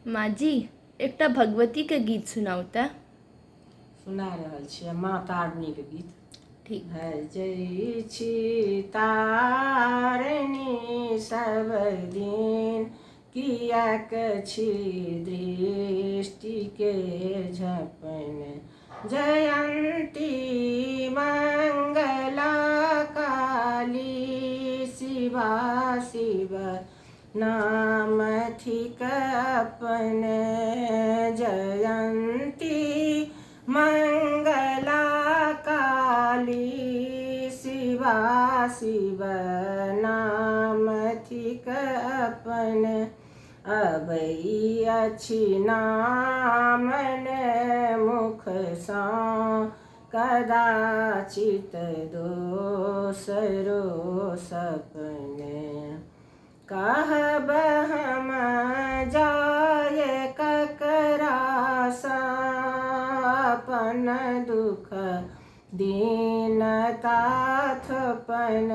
माँ जी एकटा भगवती के गीत सुनाउता। सुना रहल छियै माँ तारिणी के गीत। ठीक। भजै छी तारिणी सब दिन, कियाक छी दृष्टि के झपन। जयंती मंगला काली, शिवा शिव नाम थिक अपन। जयंती मंगला काली, शिवा शिव नाम थिक अपन। अबै अछि नामन मुख सँ, कदाचित दोसरो सपन। कहब हम जाय ककरा सँ, अपन दुख दीनता थोपन।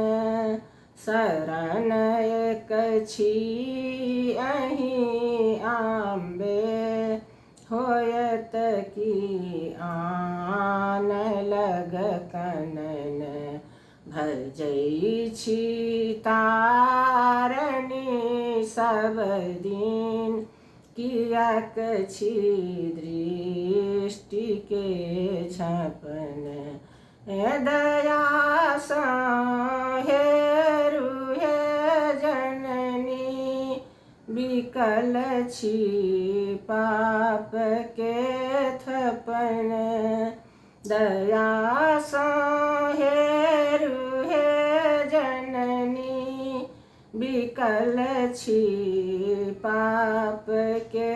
शरण एक छी अहीं आम्बे, होयत की आन लग कनन। भजै छी तारिणी सब दिन, कियाक छी दृष्टि के झपन। दया सँ हेरु हे जननी, बिकल छी पाप के थपन। दया सँ हेरु हे जननी, बिकल छी पाप के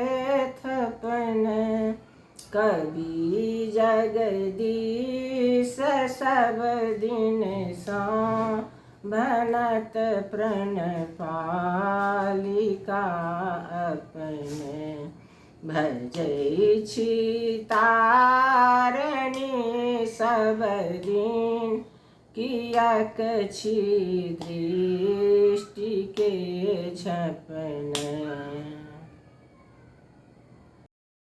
थपन। कवि जगदीश सब दिन सँ, बनत प्रणपालिका अपन। भजै छी तारिणी सब दिन, कियाक छी दृष्टि के झपन।